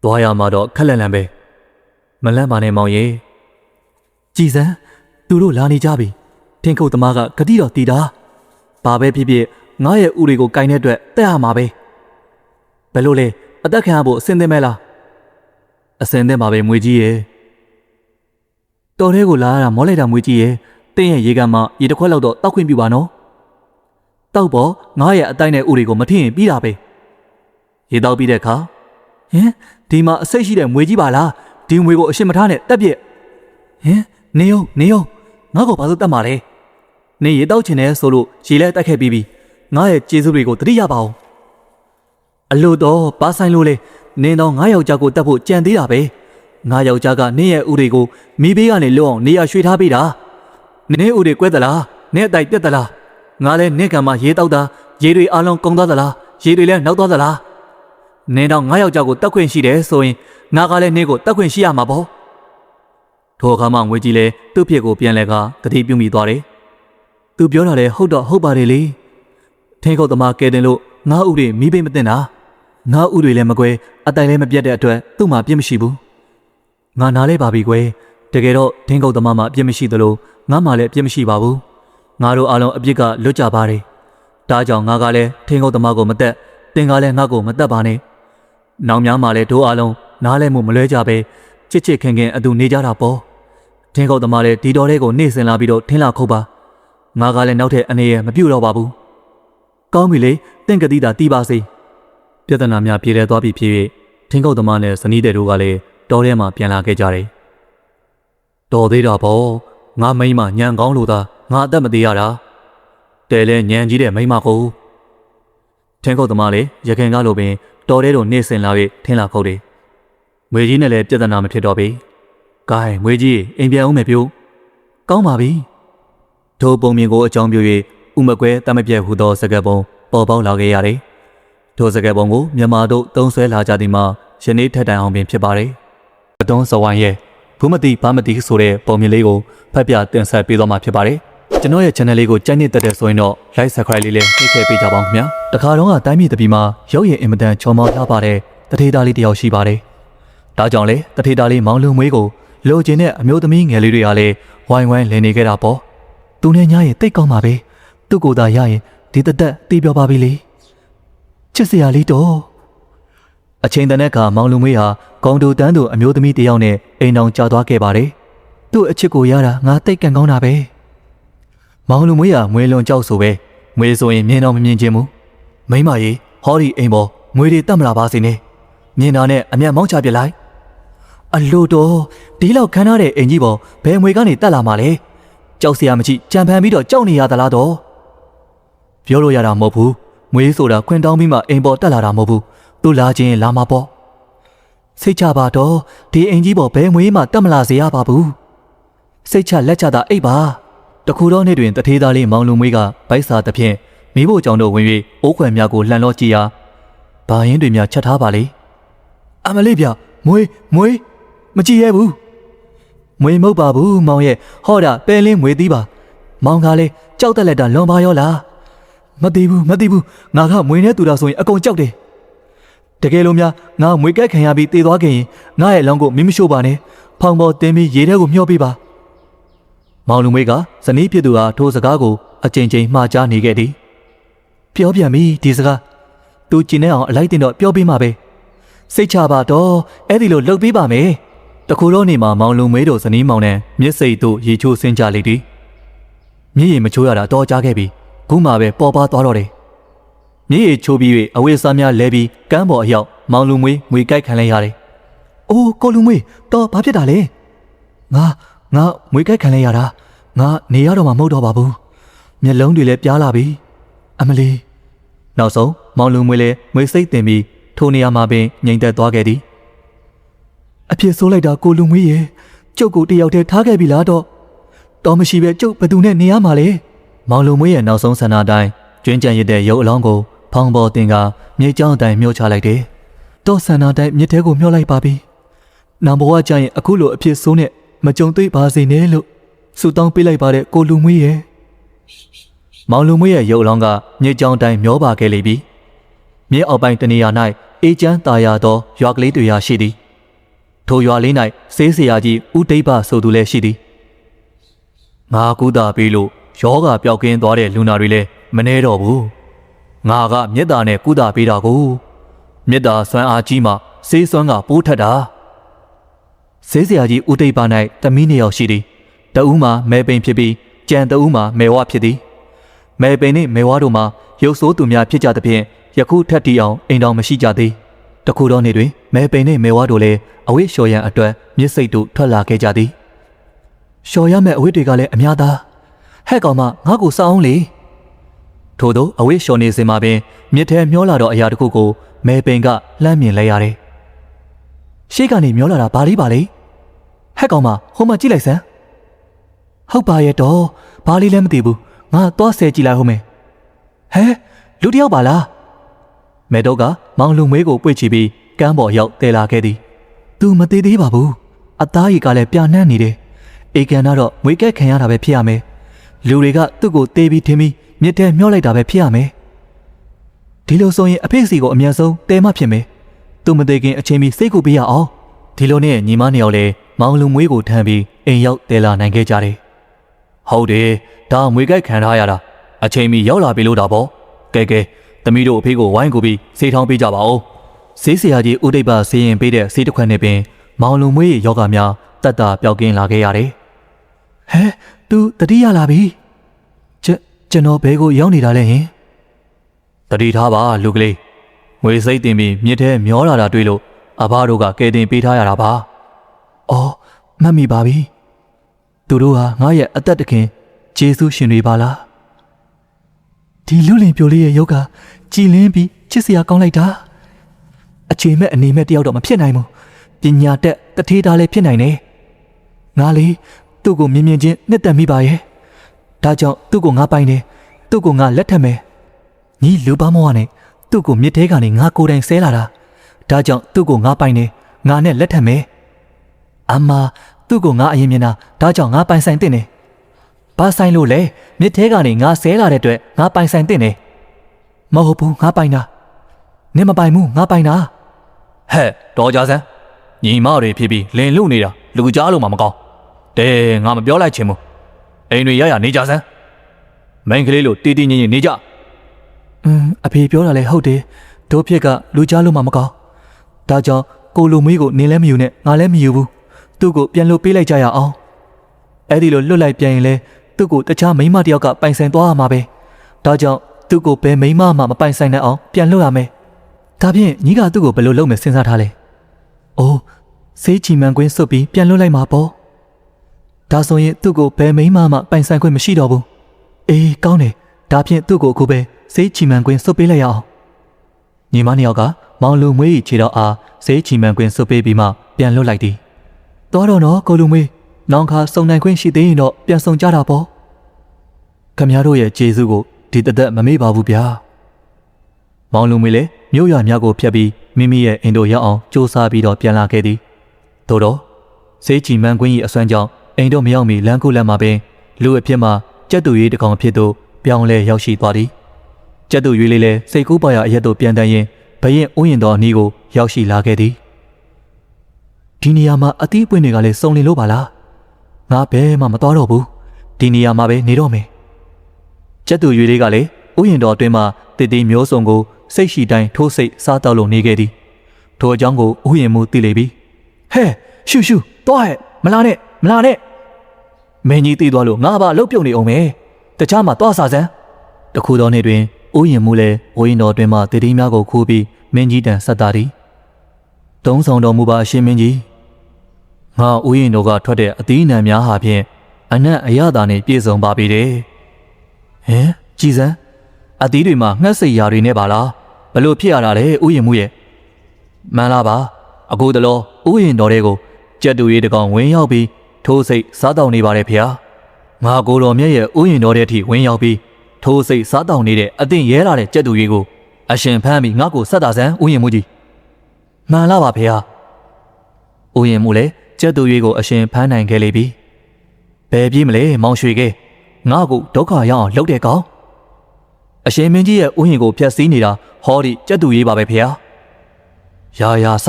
သွားရမှာတော့ခက်လန့်လန့်ပဲမလန့်ပါနဲ့မောင်ရဲ့ကြည်စံသူတို့လာနေကြပြီထင်းခုတ်သမားကဂတိတော်တီတာဘာပဲဖြစ်ဖြစ်ငါရဲ့ဥတွေကိုကင်တဲ့အတွက်တက်ရမှာပဲဘယ်လိုလဲအသက်ခံရဖို့အစင်သင့်မဲလားအစင်သင့်ပါပဲမွေကြီးရဲ့တော်ထဲကိုလာရတာမောလိုက်တာမွေကြီးရဲ့တင်းရဲ့ရေကန်မှာရေတစ်ခွက်လောက်တော့တောက်ခွင့်ပြပါနော်တောက်ပေါ်ငါရဲ့အတိုင်းနဲ့ဥတွေကိုမထင်ရင်ပြီးတာပဲရေတောက်ပြီးတဲ့အခါဟင်ဒီမှာအစိတ်ရှိတဲ့မွေကြီးပါလားဒီမွေကိုအရှင်မထားနဲ့တက်ပြက်ဟင်နေအောင်ငါ့ကိုဘာလို့တတ်မှာလဲ နေရေတောက်ချင်တယ်ဆိုလို့ရေလဲတက်ခဲ့ပြီးပြီငါရဲ့ကျေးဇူးတွေကိုတတိယပါအောင်အလို့တော့ဘာဆိုင်လို့လဲနင်းတော့ငါယောက်ျားကိုတတ်ဖို့ကြံသေးတာပဲငါယောက်ျားကနင်းရဲ့ဥတွေကိုမိဘေးကနေလွတ်အောင်နေရာရွှေ့ထားပေးတာနင်းဥတွေကွဲသလားနင်းအတိုက်တက်သလားငါလဲနင်းကံမှာရေတောက်တာရေတွေအလုံးကုန်သွားသလားရေတွေလဲနောက်သွားသလားနင်းတော့ငါယောက်ျားကိုတတ်ခွင့်ရှိတယ်ဆိုရင်ငါကလည်းနင်းကိုတတ်ခွင့်ရှိရမှာပေါ့ထိုအခါမှငွေကြီးလဲသူ့ဖြစ်ကိုပြန်လဲကတတိပြုမိသွားတယ်သူပြောတာလဲဟုတ်တော့ဟုတ်ပါတယ်လေထင်းကုတ်သမားကဲတင်လို့ငါဥတွေမိဘေးမသိတာငါဥတွေလည်းမကွဲအတိုင်လည်းမပြတ်တဲ့အတွက်သူ့မှာပြစ်မရှိဘူးငါနားလဲပါပြီကွယ်တကယ်တော့ထင်းကုတ်သမားမှာအပြစ်မရှိသလိုငါမှလည်းအပြစ်မရှိပါဘူးငါတို့အားလုံးအပြစ်ကလွတ်ကြပါတယ်ဒါကြောင့်ငါကလည်းထင်းကုတ်သမားကိုမတက်တင်ကလည်းငါ့ကိုမတက်ပါနဲ့နောင်များမှလည်းတို့အားလုံးနားလဲမှုမလွဲကြပဲချစ်ချစ်ခင်ခင်အတူနေကြတာပေါ့ထင်းကုတ်သမားလည်းဒီတော်လေးကိုနှိမ့်စင်လာပြီးတော့ထင်းလာခုတ်ပါငါကလည်းနောက်ထပ်အနေရမပြုတ်တော့ပါဘူးကောင်းပြီလေတင့်ကတိတာတီးပါစေပြဿနာများပြေလည်သွားပြီဖြစ်၍ထင်းကုတ်သမားနဲ့ဇနီးတဲ့တို့ကလည်းတောထဲမှာပြန်လာခဲ့ကြတယ်တော်သေးတာပေါ့ငါမိန်းမညံကောင်းလို့သာငါအသက်မသေးရတာတဲလဲညံကြီးတဲ့မိန်းမကိုထင်းကုတ်သမားလည်းရခင်ကားလိုပင်တော်ထဲတို့နှိမ့်စင်လာ၍ထင်းလာခုတ်တယ်ငွေကြီးနဲ့လည်းပြဿနာမဖြစ်တော့ပြီ။ဂိုင်းငွေကြီးအိမ်ပြန်အောင်မယ်ပြို့။ကောင်းပါပြီ။ထိုပုံမြင်ကိုအကြောင်းပြု၍ဥမကွဲတမပြဲဟူသောစကားပုံပေါ်ပေါက်လာခဲ့ရတယ်။ထိုစကားပုံကိုမြန်မာတို့သုံးဆွဲလာကြသည်မှာယနေ့ထက်တိုင်အောင်ပင်ဖြစ်ပါတယ်။အတုံးစဝိုင်းရဲ့ဘူးမတိဘာမတိဆိုတဲ့ပုံမြင်လေးကိုဖတ်ပြတင်ဆက်ပေးသွားမှာဖြစ်ပါတယ်။ကျွန်တော်ရဲ့ channel လေးကိုကြိုက်နေတဲ့ဆိုရင်တော့ like subscribe လေးနှိပ်ခဲ့ပေးကြပါဦးခင်ဗျာ။တခါတော့တိုင်းပြည်တပီမှာရုပ်ရည်အင်မတန်ချော်မောလှပတဲ့တထေးသားလေးတစ်ယောက်ရှိပါတယ်။ဒါကြောင့်လေတထေးသားလေးမောင်လူမွေးကိုလိုချင်တဲ့အမျိုးသမီးငယ်လေးတွေကလည်းဝိုင်းဝိုင်းလည်နေကြတာပေါ့။သူနဲ့ညားရင်တိတ်ကောင်းပါပဲ။သူ့ကိုယ်သာရရင်ဒီတသက်တီးပြောပါပြီလေ။ချစ်စရာလေးတော့အချိန်တည်းကမောင်လူမွေးဟာဂုံတူတန်းသူအမျိုးသမီးတစ်ယောက်နဲ့အိမ်အောင်ကြာသွားခဲ့ပါတယ်။သူ့အချစ်ကိုရတာငါတိတ်ကန်ကောင်းတာပဲ။မောင်လူမွေးဟာမွေလွန်ကြောက်ဆိုပဲမွေဆိုရင်မြင်တော့မမြင်ချင်ဘူး။မိမကြီးဟောဒီအိမ်ပေါ်မွေတွေတတ်မလာပါစေနဲ့။မြင်တာနဲ့အမျက်မောင်းချပြလိုက်။အလိုတော်ဒီလောက်ခမ်းထားတဲ့အိမ်ကြီးပေါ်ဘယ်မွေကနေတက်လာမှလဲ။ကြောက်စရာမရှိကြံဖန်ပြီးတော့ကြောက်နေရသလားတော့။ပြောလို့ရတာမဟုတ်ဘူး။မွေဆိုတာခွင်တောင်းပြီးမှအိမ်ပေါ်တက်လာတာမဟုတ်ဘူး။သူလာခြင်းလာမှာပေါ့။စိတ်ချပါတော့ဒီအိမ်ကြီးပေါ်ဘယ်မွေမှတက်မလာစေရပါဘူး။စိတ်ချလက်ချတာအိပ်ပါ။တခုတော့နေ့တွင်တထေးသားလေးမောင်လူမွေးကဗိုက်စာတစ်ဖြင့်မိဖို့ကြောင့်တို့ဝင်၍အိုးခွက်များကိုလှန်လောကြည့်ရာဘာရင်တွေများချက်ထားပါလေ။အမလေးဗျမွေမကြည့်ရဘူးမွေမဟုတ်ပါဘူးမောင်ရဲ့ဟောတာပဲလင်းမွေသီးပါမောင်ကလည်းကြောက်တက်လက်တာလွန်ပါရောလားမသိဘူးငါကမွေနဲ့တူတာဆိုရင်အကုန်ကြောက်တယ်တကယ်လို့များငါမွေကက်ခံရပြီးတေသွားခဲ့ရင်ငါရဲ့လောင်းကိုမင်းမရှို့ပါနဲ့ဖောင်ပေါ်တင်းပြီးရေထဲကိုမျှောပေးပါမောင်လူမွေးကဇနီးဖြစ်သူဟာထိုစကားကိုအကြိမ်ကြိမ်မှားကြားနေခဲ့သည်ပြောပြန်ပြီဒီစကားသူကျင်နေအောင်အလိုက်တင်တော့ပြောပေးမှာပဲစိတ်ချပါတော့အဲ့ဒီလိုလှုပ်ပေးပါမယ်တခုတော့နေမှာမောင်လူမွေးတို့ဇနီးမောင်နဲ့မျက်စိတို့ရေချိုးဆင်းကြလေသည်မျက်ရည်မချိုးရတာတော့ကြားခဲ့ပြီခုမှပဲပေါ်ပါသွားတော့တယ်မျက်ရည်ချိုးပြီး၍အဝိစားများလဲပြီးကမ်းပေါ်အရောက်မောင်လူမွေးငွေကြိုက်ခံလိုက်ရတယ်အိုးကိုလူမွေးတော့ဘာဖြစ်တာလဲငါငွေကြိုက်ခံလိုက်ရတာငါနေရတော့မှမဟုတ်တော့ပါဘူးမျက်လုံးတွေလည်းပြားလာပြီအမလီနောက်ဆုံးမောင်လူမွေးလည်းငွေစိတ်တင်ပြီးထိုနေရာမှာပင်ငြိမ်သက်သွားခဲ့သည်အဖြစ်ဆိုးလိုက်တာကိုလူမွေးရဲ့ကျုပ်ကိုတယောက်တည်းထားခဲ့ပြီလားတော့မရှိပဲကျုပ်ဘယ်သူနဲ့နေရမှာလဲမောင်လူမွေးရဲ့နောက်ဆုံးဆန္ဒအတိုင်းကျွင်းကြံရတဲ့ရုပ်အလောင်းကိုဖောင်ပေါ်တင်ကမြေကြောင်းအတိုင်းမျှောချလိုက်တယ်တော့ဆန္ဒတိုင်းမြစ်ထဲကိုမျှောလိုက်ပါပြီနောင်ဘဝကျရင်အခုလိုအဖြစ်ဆိုးနဲ့မကြုံတွေ့ပါစေနဲ့လို့ဆုတောင်းပေးလိုက်ပါတဲ့ကိုလူမွေးရဲ့မောင်လူမွေးရဲ့ရုပ်အလောင်းကမြေကြောင်းတိုင်းမျောပါခဲ့လေပြီမြေအောက်ပိုင်းတနေရာ၌အေးချမ်းသာယာသောရွာကလေးတွေရာရှိသည်ထိုရွာလေး၌ဆေးဆရာကြီးဦးဒိဗ္ဗဆိုသူလည်းရှိသည်ငါကူတာပြီးလို့ယောဂပျောက်ကင်းသွားတဲ့လူနာတွေလည်းမနှဲတော့ဘူးငါကမေတ္တာနဲ့ကူတာပေးတာကိုမေတ္တာစွမ်းအားကြီးမှဆေးစွမ်းကပိုးထက်တာဆေးဆရာကြီးဦးဒိဗ္ဗ၌တမီးနှစ်ယောက်ရှိသည်တဦးမှာမဲပိန်ဖြစ်ပြီးကြံတဦးမှာမဲဝဖြစ်သည်မဲပိန်နှင့်မဲဝတို့မှာရုပ်ဆိုးသူများဖြစ်ကြသဖြင့်ယခုထက်တီအောင်အိမ်တော်မရှိကြသေးတခုသောနေ့တွင်မဲပိန်နှင့်မဲဝတို့လည်းအဝိလျှော်ရန်အတွက်မျက်စိတ်တို့ထွက်လာခဲ့ကြသည်လျှော်ရမယ့်အဝိတွေကလည်းအများသား ဟဲ့ကောင်မငါ့ကိုစောင်းလေထို့သောအဝိရှော်နေစင်မှာပင်မြစ်ထဲမျောလာတော့အရာတစ်ခုကိုမဲပင်ကလှမ်းမြင်လိုက်ရတယ်ရှေ့ကနေမျောလာတာဘာလေးပါလဲဟဲ့ကောင်မဟိုမှာကြည့်လိုက်စမ်းဟုတ်ပါရဲ့တော့ဘာလေးလည်းမသိဘူးငါသွားဆဲကြည့်လိုက်ဟုတ်မယ်ဟဲလူတယောက်ပါလားမဲတော့ကမောင်လူမွေးကိုပွေ့ချပြီးကမ်းပေါ်ရောက်တဲလာခဲ့သည်သူမသေးသေးပါဘူးအသားရည်ကလည်းပြာနှံ့နေတယ်အေကန်ကတော့မွေးကဲခံရတာပဲဖြစ်ရမယ်လူတွေကသူ့ကိုတေးပြီးထင်းပြီးမြစ်ထဲမျောလိုက်တာပဲဖြစ်ရမယ်ဒီလိုဆိုရင်အဖေစီကိုအမြန်ဆုံးတဲမှဖြစ်မယ်သူမသေးခင်အချိန်မီစိတ်ကိုပေးရအောင်ဒီလိုနဲ့ညီမနှစ်ယောက်လည်းမောင်လူမွေးကိုထမ်းပြီးအိမ်ရောက်တဲလာနိုင်ခဲ့ကြတယ်ဟုတ်တယ်ဒါမွေးကဲခံထားရတာအချိန်မီရောက်လာပြီလို့တာပေါ့ကဲသမီးတို့အဖေကိုဝိုင်းကူပြီးစေးထောင်းပေးကြပါဦးဆေးဆရာကြီးဦးဒိတ်ပါဆေးရင်ပေးတဲ့ဆေးတစ်ခွက်နဲ့ပင်မောင်လူမွေးရဲ့ယောဂများတတ်တာပျောက်ကင်းလာခဲ့ရတယ်ဟဲသူတတိယလာပြီကျွန်တော်ဘဲကိုရောက်နေတာလဲဟင်တတိထားပါလူကလေးငွေစိတ်တင်ပြီးမြစ်ထဲမျောလာတာတွေ့လို့အဘတို့ကကဲတင်ပေးထားရတာပါအော်မှတ်မိပါပြီသူတို့ဟာငါရဲ့အသက်တခင်ဂျေဆုရှင်တွေပါလားဒီလူလင်ပြိုလေးရဲ့ယောဂကြည်လင်းပြီးချစ်စရာကောင်းလိုက်တာအချိန်မဲ့အနေမဲ့တယောက်တော့မဖြစ်နိုင်ဘူးပညာတက်တထေးသားလည်းဖြစ်နိုင်တယ်ငါလေသူ့ကိုမြင်ချင်းနှစ်သက်မိပါရဲ့ဒါကြောင့်သူ့ကိုငါပိုင်တယ်သူ့ကိုငါလက်ထပ်မယ်ညီလူပါမောနဲ့သူ့ကိုမြစ်ထဲကနေငါကိုယ်တိုင်ဆဲလာတာဒါကြောင့်သူ့ကိုငါပိုင်တယ်ငါနဲ့လက်ထပ်မယ်အမသူ့ကိုငါအရင်မြင်တာဒါကြောင့်ငါပိုင်ဆိုင်တဲ့နေဘာဆိုင်လို့လဲမြစ်ထဲကနေငါဆဲလာတဲ့အတွက်ငါပိုင်ဆိုင်တဲ့နေမဟုတ်ဘူးငါပိုင်တာနင်မပိုင်ဘူးငါပိုင်တာဟဲ့တော်ကြစမ်းညီမတွေဖြစ်ပြီးလင်လူနေတာလူကြားလို့မှမကောင်းတဲငါမပြောလိုက်ချင်ဘူးအိမ်တွေရနေကြစမ်းမိန်းကလေးလို့တီတီငင်ငင်နေကြအဖေပြောတာလည်းဟုတ်တယ်တို့ဖြစ်ကလူကြားလို့မှမကောင်းဒါကြောင့်ကိုလူမွေးကိုနင်လည်းမယူနဲ့ငါလည်းမယူဘူးသူ့ကိုပြန်လွတ်ပေးလိုက်ကြရအောင်အဲ့ဒီလိုလွတ်လိုက်ပြန်ရင်လဲသူ့ကိုတခြားမိန်းမတယောက်ကပိုင်ဆိုင်သွားရမှာပဲဒါကြောင့်သူ့ကိုဘယ်မိန်းမမှမပိုင်ဆိုင်နိုင်အောင်ပြန်လွတ်ရမယ်ဒါဖြင့်ညီကသူ့ကိုဘယ်လိုလုပ်မယ်စဉ်းစားထားလဲအိုးဆေးချီမန်ကွင်းစွတ်ပြီးပြန်လွတ်လိုက်မှာပေါ့ဒါဆိုရင်သူ့ကိုဘယ်မိန်းမမှပိုင်ဆိုင်ခွင့်မရှိတော့ဘူးအေးကောင်းတယ်ဒါဖြင့်သူ့ကိုအခုပဲဆေးချီမန်ကွင်းစွတ်ပေးလိုက်ရအောင်ညီမနှစ်ယောက်ကမောင်လူမွေးခြေတော်အားဆေးချီမန်ကွင်းစွတ်ပေးပြီးမှပြန်လွတ်လိုက်သည်တော်တော့နော်ကိုလူမွေးနောင်ခါစုံနိုင်ခွင့်ရှိသေးရင်တော့ပြန်ဆောင်ကြတာပေါ့ခမည်းတော်ရဲ့ကျေးဇူးကိုဒီတသက်မမေ့ပါဘူးဗျာမောင်လူမွေးလည်းမြို့ရွာများကိုဖျက်ပြီးမိမိရဲ့အိမ်တို့ရောက်အောင်စူးစမ်းပြီးတော့ပြန်လာခဲ့သည်သို့တော့ဆေးချီမန်ကွင်း၏အစွမ်းကြောင့်အိမ်တို့မရောက်မီလမ်းခုလမ်းမှာပင်လူအဖြစ်မှကြက်တူရွေးတစ်ကောင်ဖြစ်သို့ပြောင်းလဲရောက်ရှိသွားသည်ကြက်တူရွေးလေးလည်းစိတ်ကူးပါရအရက်တို့ပြန်တန်းရင်ဘရင်ဥယျာဉ်တော်အနီးကိုရောက်ရှိလာခဲ့သည်ဒီနေရာမှာအသီးပွင့်တွေကလည်းစုံလင်လို့ပါလားငါဘဲမှမသွားတော့ဘူးဒီနေရာမှာပဲနေတော့မယ်ကြက်တူရွေးလေးကလည်းဥယျာဉ်တော်အတွင်းမှာတည်တည်မျိုးစုံကိုစိတ်ရှိတိုင်းထိုးစိတ်စားတောက်လို့နေခဲ့သည်ထိုအကြောင်းကိုဥယျာဉ်မူသိလေပြီဟဲ့ရှူသွားဟဲ့မလာနဲ့မင်းကြီးသိသွားလို့ငါဘာလှုပ်ပြုတ်နေအောင်မယ်တခြားမှာသွားစားစမ်းတခုသောနေ့တွင်ဥယျာဉ်မူလည်းဝိုင်းတော်တွင်မှတည်တည်များကိုခိုးပြီးမင်းကြီးတန်ဆက်တာသည်တုံးဆောင်တော်မူပါအရှင်မင်းကြီးငါဥယျာဉ်တော်ကထွက်တဲ့အသီးနှံများဟာဖြင့်အနက်အရသာနှင့်ပြည့်စုံပါပြီတဲ့ဟင်ကြည်စမ်းအသီးတွေမှာငှက်စိတ်ရာတွေနဲ့ပါလားဘလို့ဖြစ်ရတာလဲဥယျာဉ်မူရဲ့မှန်လားပါအခုတလောဥယျာဉ်တော်တွေကိုကြက်တူရီတကောင်ဝင်ရောက်ပြီးထိုးစိတ်စားတောင်းနေပါတယ်ဖေဟာငါကိုတော်မြတ်ရဲ့ဥယျာဉ်တော်တဲ့အထိဝင်ရောက်ပြီးထိုးစိတ်စားတောင်းနေတဲ့အသင့်ရဲလာတဲ့ကြက်တူရီကိုအရှင်ဖမ်းပြီးငါ့ကိုဆက်တာစမ်းဥယျာဉ်မူကြီးမှန်လားပါဖေဟာဥယျာဉ်မူလည်းကြက်တူရီကိုအရှင်ဖမ်းနိုင်ခဲ့လေပြီဘယ်ပြေးမလဲမောင်ရွှေကဲငါ့ကိုဒုက္ခရောက်အောင်လုပ်တဲ့ကောင်အရှင်မင်းကြီးရဲ့ဥယျာဉ်ကိုဖျက်ဆီးနေတာဟောဒီကြက်တူရီပါပဲဖေဟာရာဆ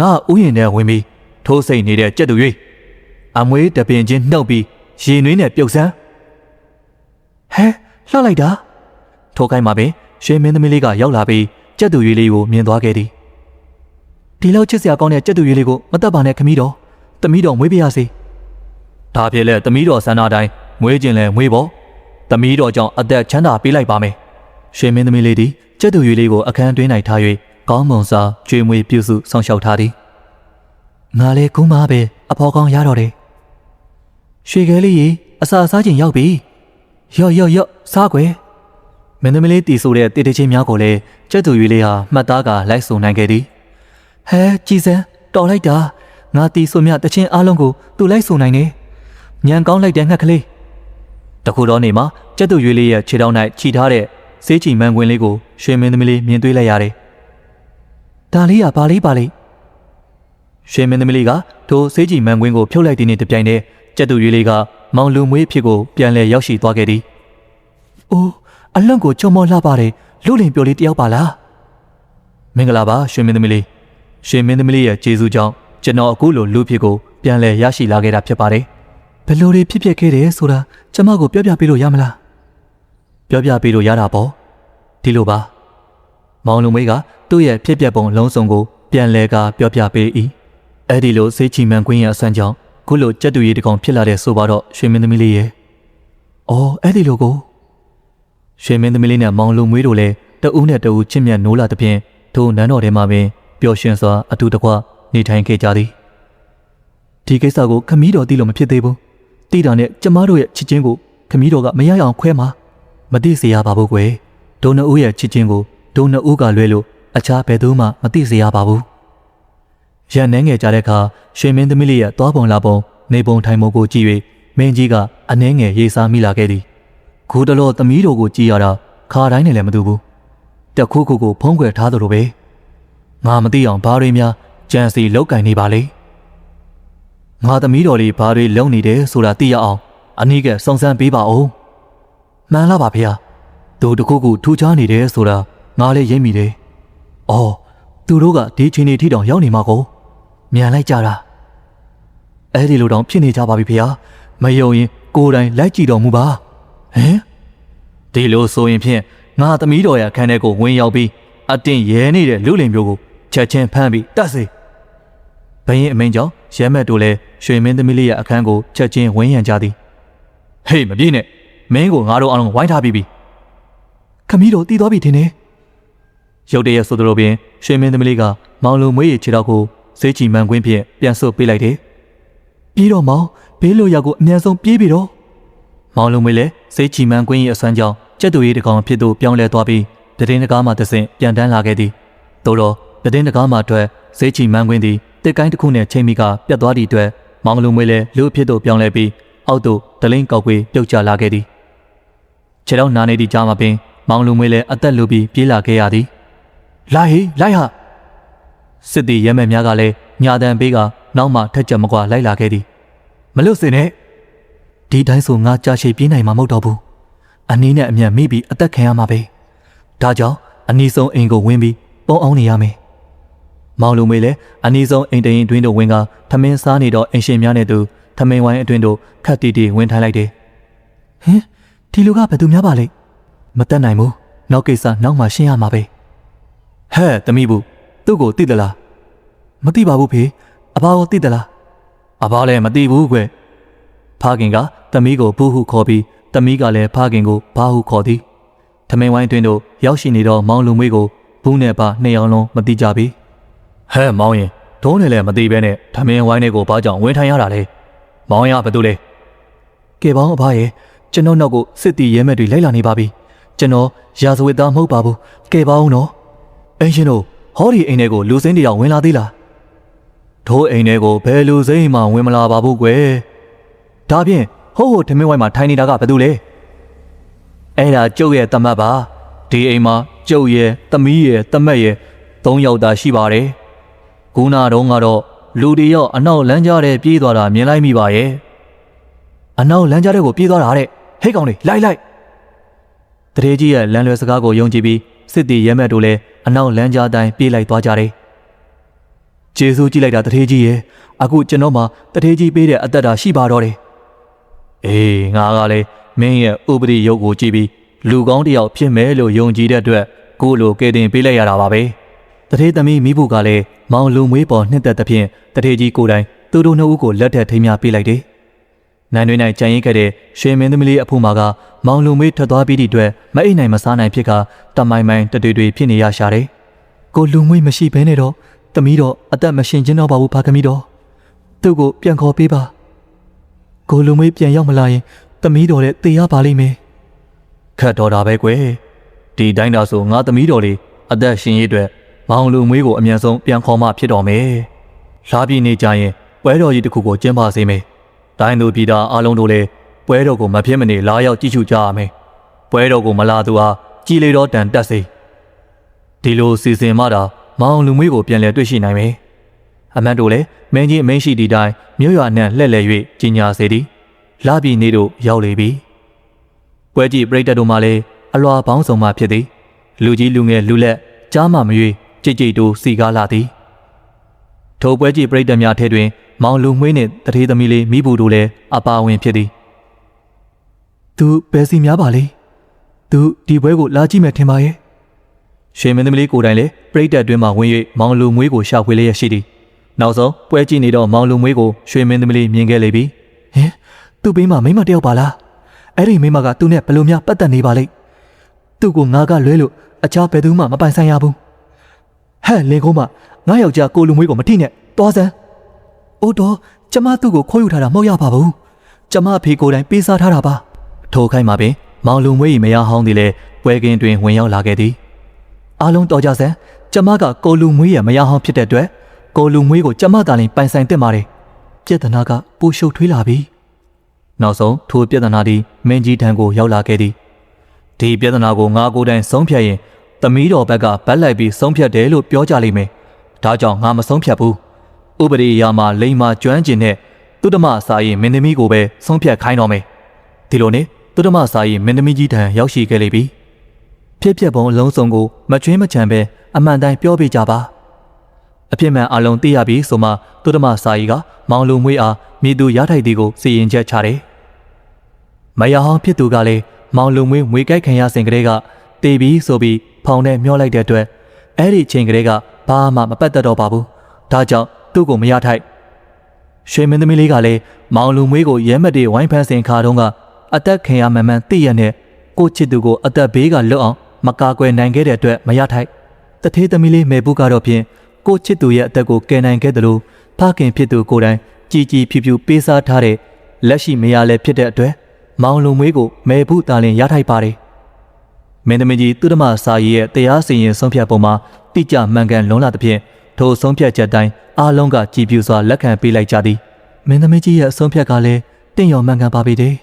ငါဥယျာဉ်ထဲဝင်ပြီးထိုးစိတ်နေတဲ့ကြက်တူရီအမွေးတပင်ချင်းနှုတ်ပြီးရေနွေးနဲ့ပြုတ်စမ်းဟဲလှလိုက်တာထိုခိုင်းမှာပင်ရွှေမင်းသမီးလေးကရောက်လာပြီးကြက်တူရီလေးကိုမြင်သွားခဲ့သည်ဒီလောက်ချစ်စရာကောင်းတဲ့ကြက်တူရီလေးကိုမတတ်ပါနဲ့ခမီးတော်သမီးတော်မွေးပြရစေဒါဖြစ်လဲသမီးတော်ဆန္ဒတိုင်းမွေးခြင်းလဲမွေးဖို့သမီးတော်ကြောင့်အသက်ချမ်းသာပေးလိုက်ပါမယ်ရွှေမင်းသမီးလေးသည်ကြက်တူရီလေးကိုအခန်းတွင်း၌ထား၍ကောင်းမွန်စွာကြွေမွေပြုစုဆောင်ရှောက်ထားသည်ငါလည်းကူးမပဲအဖော်ကောင်းရတော့တယ်ရွှေခဲလေးရေအစာစားခြင်းရောက်ပြီ ယော့စားကွယ်မင်းသမီးလေးတီဆိုတဲ့တေတချင်းများကိုလည်းကျက်သူရွေးလေးဟာမှတ်သားကလိုက်ဆိုနိုင်ခဲ့သည်ဟဲကြည်စံတော်လိုက်တာငါတီဆိုမြတချင်းအားလုံးကိုသူလိုက်ဆိုနိုင်နေညံကောင်းလိုက်တဲ့ငှက်ကလေးတခုတော့နေမှာကျက်သူရွေးလေးရဲ့ခြေထောက်၌ခြိထားတဲ့စေးချီမန်ခွင်လေးကိုရွှေမင်းသမီးလေးမြင်တွေ့လိုက်ရတယ်ဒါလေးကဘာလေးပါလိရွှေမင်းသမီးလေးကထိုစေးချီမန်ခွင်ကိုဖြုတ်လိုက်တဲ့နေ့တပြိုင်တည်းကျက်သူရွေးလေးကမောင်လူမွေးဖြစ်ကိုပြန်လဲရောက်ရှိသွားခဲ့သည်အိုးအလွန်ကိုချုံမောလှပါတယ်လူလင်ပြိုလေးတယောက်ပါလားမင်္ဂလာပါရွှေမင်းသမီးလေးရွှေမင်းသမီးလေးရဲ့ကျေးဇူးကြောင့်ကျွန်တော်အခုလိုလူဖြစ်ကိုပြန်လဲရရှိလာခဲ့တာဖြစ်ပါတယ်ဘယ်လိုတွေဖြစ်ခဲ့တယ်ဆိုတာကျမကိုပြောပြပေးလို့ရမလားပြောပြပေးလို့ရတာပေါ့ဒီလိုပါမောင်လူမွေးကသူ့ရဲ့ဖြစ်ပျက်ပုံလုံးစုံကိုပြန်လဲကပြောပြပေး၏အဲ့ဒီလိုစေးချီမန်ကွင်းရဲ့အဆန်းကြောင့်ခုလိုကြက်တူရီတကောင်ဖြစ်လာတဲ့ဆိုပါတော့ရွှေမင်းသမီးလေးရဲ့အော်အဲ့ဒီလိုကိုရွှေမင်းသမီးလေးနဲ့မောင်လူမွေးတို့လည်းတဦးနဲ့တဦးချစ်မြတ်နိုးလာသဖြင့်ထိုနန်းတော်ထဲမှာပင်ပျော်ရွှင်စွာအတူတကွနေထိုင်ခဲ့ကြသည်ဒီကိစ္စကိုခမည်းတော်သိလို့မဖြစ်သေးဘူးတိတာနဲ့ကျမတို့ရဲ့ချစ်ချင်းကိုခမည်းတော်ကမရအောင်ခွဲမှာမသိစေရပါဘူးကွယ်ဒုံနှစ်ဦးရဲ့ချစ်ချင်းကိုဒုံနှစ်ဦးကလွဲလို့အခြားဘယ်သူမှမသိစေရပါဘူးရန်နှဲငယ်ကြတဲ့အခါရွှေမင်းသမီးလေးရဲ့သွားပုံလာပုံနေပုံထိုင်ပုံကိုကြည့်၍မင်းကြီးကအနှဲငယ်ရေးစားမိလာခဲ့သည်ခုတလောသမီးတော်ကိုကြည့်ရတာခါတိုင်းနဲ့လည်းမတူဘူးတခုခုကိုဖုံးကွယ်ထားသလိုပဲငါမသိအောင်ဘာတွေများကြံစီလောက်ကင်နေပါလေငါသမီးတော်လေးဘာတွေလုံနေတယ်ဆိုတာသိရအောင်အနည်းကစုံစမ်းပေးပါဦးမှန်လားပါဖေ။သူတခုခုထူခြားနေတယ်ဆိုတာငါလည်းရိပ်မိတယ်။အော်သူတို့ကဒီချိန်နေထိတောင်ရောက်နေမှာကိုမြန်လိုက်ကြတာ။အဲ့ဒီလိုတောင်ဖြစ်နေကြပါပြီဖေ။မယုံရင်ကိုယ်တိုင်လိုက်ကြည့်တော်မူပါ။ဟမ်ဒီလိုဆိုရင်ဖြင့်ငါသမီးတော်ရဲ့အခန်းထဲကိုဝင်ရောက်ပြီးအတင်းရဲနေတဲ့လူလင်မျိုးကိုချက်ချင်းဖမ်းပြီးတတ်စေ။ဘရင်အမိန်ကြောင့်ရဲမက်တို့လည်းရွှေမင်းသမီးလေးရဲ့အခန်းကိုချက်ချင်းဝင်းရံကြသည်။ဟေးမပြေးနဲ့မင်းကိုငါတို့အားလုံးဝိုင်းထားပြီးပြီခမီးတို့တီးသွားပြီထင်တယ်ရုတ်တရက်ဆိုသူတို့ပင်ရွှေမင်းသမီးလေးကမောင်လူမွေးရခြေတော့ကိုစေးချီမန်ကွင်းဖြင့်ပြန်ဆုပ်ပေးလိုက်တယ်ပြီးတော့မောင်ဘေးလိုရောက်ကိုအမြန်ဆုံးပြေးပြီတော့မောင်လူမွေးလည်းစေးချီမန်ကွင်းရဲ့အစွမ်းကြောင့်ကျက်တူရီတကောင်ဖြစ်သူပြောင်းလဲသွားပြီးတည်င်းတကားမှတဆင့်ပြန်တန်းလာခဲ့သည်သို့တော့တည်င်းတကားမှအတွက်စေးချီမန်ကွင်းသည်တစ်ကိုင်းတစ်ခုနဲ့ချိန်မိကပြတ်သွားသည့်အတွက်မောင်လူမွေးလည်းလူဖြစ်သူပြောင်းလဲပြီးအောက်သို့တလင်းကောက်ကွေးပြုတ်ကျလာခဲ့သည်ခြေတော့နာနေသည့်ကြားမှာပင်မောင်လူမွေးလည်းအသက်လူပြီးပြေးလာခဲ့ရသည်လိုက်ဟိလိုက်ဟာစစ်သည်ရဲမဲ့များကလည်းညာတန်ပေးကနောက်မှထက်ကြမကွာလိုက်လာခဲ့သည်မလွတ်စင်နဲ့ဒီတိုင်းဆိုငါကြာရှည်ပြေးနိုင်မှာမဟုတ်တော့ဘူးအနည်းနဲ့အမြန်မိပြီးအသက်ခံရမှာပဲဒါကြောင့်အနည်းဆုံးအိမ်ကိုဝင်ပြီးပုံအောင်နေရမယ်မောင်လူမွေးလည်းအနည်းဆုံးအိမ်တရင်တွင်းတို့ဝင်ကထမင်းစားနေတော့အင်ရှင်များနဲ့သူထမင်းဝိုင်းအတွင်းတို့ခတ်တီတီဝင်ထိုင်လိုက်တယ်ဟင်ဒီလူကဘယ်သူများပါလဲမတတ်နိုင်ဘူးနောက်ကိစ္စနောက်မှရှင်းရမှာပဲဟဲ့သမီးဘူးသူ့ကိုသိသလားမသိပါဘူးဖေအဘကိုသိသလားအဘလည်းမသိဘူးကွဖခင်ကသမီးကိုဘူးဟုခေါ်ပြီးသမီးကလည်းဖခင်ကိုဘာဟုခေါ်သည်ထမင်းဝိုင်းတွင်တို့ရောက်ရှိနေတော့မောင်လူမွေးကိုဘူးနဲ့ပါနှစ်ယောက်လုံးမသိကြပြီဟဲ့မောင်ရင်ဒုံးနဲ့လည်းမသိဘဲနဲ့ထမင်းဝိုင်းတွေကိုဘာကြောင့်ဝင်ထိုင်ရတာလဲမောင်ရဘာလို့လဲကဲပေါင်းအဘရဲ့ကျွန်တော်နောက်ကိုစစ်တီရဲမဲ့တွေလိုက်လာနေပါပြီကျွန်တော်ရာဇဝတ်သားမဟုတ်ပါဘူးကဲပေါင်းနော်အင်းရှင်တို့ဟောဒီအိမ်ထဲကိုလူစင်းတွေရောက်ဝင်လာသေးလားထိုးအိမ်ထဲကိုဘယ်လူစိမ်းမှဝင်မလာပါဘူးကွယ်ဒါဖြင့်ဟိုးထမင်းဝိုင်းမှာထိုင်နေတာကဘာလို့လဲအဲ့ဒါကျုပ်ရဲ့တမတ်ပါဒီအိမ်မှာကျုပ်ရဲ့သမီးရဲ့တမတ်ရဲ့3ယောက်သာရှိပါတယ်ခုနတော့ကတော့လူတွေရောက်အနောက်လမ်းကြားထဲပြေးသွားတာမြင်လိုက်မိပါရဲ့အနောက်လမ်းကြားထဲကိုပြေးသွားတာတဲ့ဟဲ့ကောင်လေးလိုက်တရေကြီးရဲ့လမ်းလွယ်စကားကိုယုံကြည်ပြီးစစ်တီရဲမဲ့တို့လည်းအနောက်လမ်းကြားတိုင်းပြေးလိုက်သွားကြတယ်ကျေးဇူးကြည့်လိုက်တာတရေကြီးရဲ့အခုကျွန်တော်မှတရေကြီးပေးတဲ့အသက်တာရှိပါတော့တယ်အေးငါကလည်းမင်းရဲ့ဥပဒေရုပ်ကိုကြည့်ပြီးလူကောင်းတစ်ယောက်ဖြစ်မယ်လို့ယုံကြည်တဲ့အတွက်ကိုလိုကဲတင်ပေးလိုက်ရတာပါပဲတရေသမီးမိဖို့ကလည်းမောင်လူမွေးပေါ်နှစ်သက်သဖြင့်တရေကြီးကိုယ်တိုင်သူတို့နှစ်ဦးကိုလက်ထက်ထိမ်းမြပေးလိုက်တယ်နန်းတွင်၌ကြံရင်ခဲ့တဲ့ရွှေမင်းသမီးလေးအဖိုးမကမောင်လူမွေးထွက်သွားပြီးသည့်အတွက်မအိမ်နိုင်မစားနိုင်ဖြစ်ကတမိုင်မိုင်တွေ့ဖြစ်နေရရှာတယ်ကိုလူမွေးမရှိဘဲနဲ့တော့သမီးတော့အသက်မရှင်ချင်းတော့ပါဘူးဖခင်မီးတော့သူ့ကိုပြန်ခေါ်ပေးပါကိုလူမွေးပြန်ရောက်မလာရင်သမီးတော်လည်းတေရပါလိမ့်မယ် ခတ်တော်တာပဲကွယ်ဒီတိုင်းဒါဆိုငါသမီးတော်လေးအသက်ရှင်ရေးအတွက်မောင်လူမွေးကိုအမြန်ဆုံးပြန်ခေါ်မှဖြစ်တော်မယ်လာပြည့်နေကြရင်ပွဲတော်ကြီးတစ်ခုကိုကျင်းပစေမယ်တိုင်းသူပြည်သားအားလုံးတို့လည်းပွဲတော်ကိုမဖြစ်မနေလာရောက်ကြည့်ရှုကြရမယ်ပွဲတော်ကိုမလာသူဟာကြည်လေတော်တန်တက်စေဒီလိုစီစဉ်မှတာမောင်လူမွေးကိုပြန်လည်တွေ့ရှိနိုင်မယ်အမတ်တို့လည်းမင်းကြီးအမင်းရှိသည့်တိုင်မြို့ရွာနှံလှည့်လည်၍ကြီးညာစေသည်လာပြည်နေတို့ရောက်လေပြီပွဲကြည့်ပရိသတ်တို့မှလည်းအလွာပေါင်းစုံမှဖြစ်သည်လူကြီးလူငယ်လူလက်ကြားမှမရွေကြိတ်ကြိတ်တို့စီကားလာသည်ထိုပွဲကြည့်ပရိသတ်များထဲတွင်မောင်လူမွေးနှင့်တထေးသမီးလေးမိဘူးတို့လည်းအပါဝင်ဖြစ်သည်သူဘယ်စီများပါလဲသူဒီပွဲကိုလာကြည့်မယ်ထင်ပါရဲ့ရွှေမင်းသမီးလေးကိုယ်တိုင်လည်းပရိသတ်အတွင်းမှဝင်၍မောင်လူမွေးကိုရှာဖွေလျက်ရှိသည်နောက်ဆုံးပွဲကြည့်နေတော့မောင်လူမွေးကိုရွှေမင်းသမီးလေးမြင်ခဲ့လေပြီဟင်သူ့ဘေးမှာမိမတယောက်ပါလားအဲ့ဒီမိမကသူ့နဲ့ဘယ်လိုများပတ်သက်နေပါလိမ့်သူ့ကိုငါကလွဲလို့အခြားဘယ်သူမှမပိုင်ဆိုင်ရဘူးဟဲ့လင်ကုန်းမငါယောက်ျားကိုလူမွေးကိုမထိနဲ့သွားစမ်းအိုးတော့ကျမသူ့ကိုခိုးယူထားတာမဟုတ်ရပါဘူးကျမအဖေကိုယ်တိုင်ပေးစားထားတာပါထိုခိုင်းမှာပင်မောင်လူမွေး၏မယားဟောင်းသည်လည်းပွဲကင်းတွင်ဝင်ရောက်လာခဲ့သည်အားလုံးတော်ကြစမ်းကျမကကိုလူမွေးရဲ့မယားဟောင်းဖြစ်တဲ့အတွက်ကိုလူမွေးကိုကျမသာလျှင်ပိုင်ဆိုင်သင့်ပါတယ်ပြဿနာကပိုရှုပ်ထွေးလာပြီနောက်ဆုံးထိုပြဿနာသည်မင်းကြီးထံကိုရောက်လာခဲ့သည်ဒီပြဿနာကိုငါကိုယ်တိုင်ဆုံးဖြတ်ရင်သမီးတော်ဘက်ကဗတ်လိုက်ပြီးဆုံးဖြတ်တယ်လို့ပြောကြလိမ့်မယ်ဒါကြောင့်ငါမဆုံးဖြတ်ဘူးဥပဒေအရမှာလိမ္မာကျွမ်းကျင်တဲ့သုတမစာရင်မင်းသမီးကိုပဲဆုံးဖြတ်ခိုင်းတော်မယ်ဒီလိုနဲ့သုတမစာရင်မင်းသမီးကြီးထံရောက်ရှိခဲ့လေပြီဖြစ်ဖြစ်ပုံအလုံးစုံကိုမချွင်းမချံပဲအမှန်တိုင်းပြောပြကြပါအဖြစ်မှန်အလုံးသိရပြီဆိုမှသုတမစာရီကမောင်လူမွေးအားမိသူရထိုက်သည်ကိုစီရင်ချက်ချတယ်မယားဟောင်းဖြစ်သူကလည်းမောင်လူမွေးမွေကြိုက်ခံရစဉ်ကလေးကတေးပြီးဆိုပြီးဖောင်နဲ့မျောလိုက်တဲ့အတွက်အဲ့ဒီချိန်ကလေးကဘာမှမပတ်သက်တော့ပါဘူးဒါကြောင့်သူ့ကိုမရထိုက်ရွှေမင်းသမီးလေးကလည်းမောင်လူမွေးကိုရဲမက်တွေဝိုင်းဖမ်းစဉ်ခါတုန်းကအသက်ခင်ရမှန်မှန်သိရတဲ့ကိုချစ်သူကိုအသက်ဘေးကလွတ်အောင်မကာကွယ်နိုင်ခဲ့တဲ့အတွက်မရထိုက်တထေးသမီးလေးမေဘူးကတော့ဖြင့်ကိုချစ်သူရဲ့အသက်ကိုကယ်နိုင်ခဲ့တယ်လို့ဖခင်ဖြစ်သူကိုယ်တိုင်ကြည်ကြည်ဖြူဖြူပေးစားထားတဲ့လက်ရှိမယားလည်းဖြစ်တဲ့အတွက်မောင်လူမွေးကိုမေဘူးတာလင်ရထိုက်ပါတယ်မင်းသမီးကြီးသူဓမ္မစာရီရဲ့တရားစီရင်ဆုံးဖြတ်ပုံမှာတိကျမှန်ကန်လွန်လာသဖြင့်ထိုဆုံးဖြတ်ချက်တိုင်းအားလုံးကကြည်ပြူစွာလက်ခံပေးလိုက်ကြသည်မင်းသမီးကြီးရဲ့အဆုံးဖြတ်ကလည်းတင့်ရော်မှန်ကန်ပါပြီတဲ့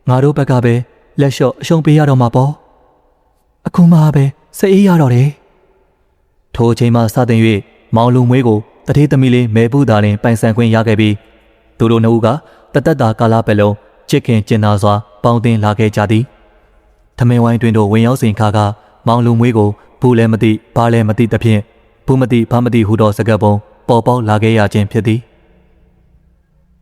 ငါတို့ဘက်ကပဲလက်လျှော့အရှုံးပေးရတော့မှာပေါ့အခုမှပဲစိတ်အေးရတော့တယ်ထိုအချိန်မှစတင်၍မောင်လူမွေးကိုတထေးသမီးလေးမဲဘူးသားလင်ပိုင်ဆိုင်ခွင့်ရခဲ့ပြီးသူတို့နှစ်ဦးကတသက်တာကာလပတ်လုံးချစ်ခင်ကျင်နာစွာပေါင်းသင်းလာခဲ့ကြသည်ထမင်းဝိုင်းတွင်တို့ဝင်ရောက်စဉ်ခါကမောင်လူမွေးကိုဘူးလည်းမသိဘာလည်းမသိသဖြင့်ဘူးမသိဘာမသိဟူသောစကားပုံပေါ်ပေါက်လာခဲ့ရခြင်းဖြစ်သည်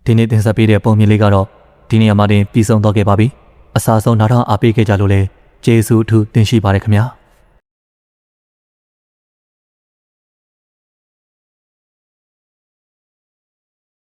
ဒီနေ့တင်ဆက်ပေးတဲ့ပုံမြင်လေးကတော့ဒီနေရာမှာတင်ပြီးဆုံးတော့ခဲ့ပါပြီအစားဆုံးနားထောင်အားပေးခဲ့ကြလို့လဲကျေးဇူးအထူးတင်ရှိပါတယ်ခင်ဗျာ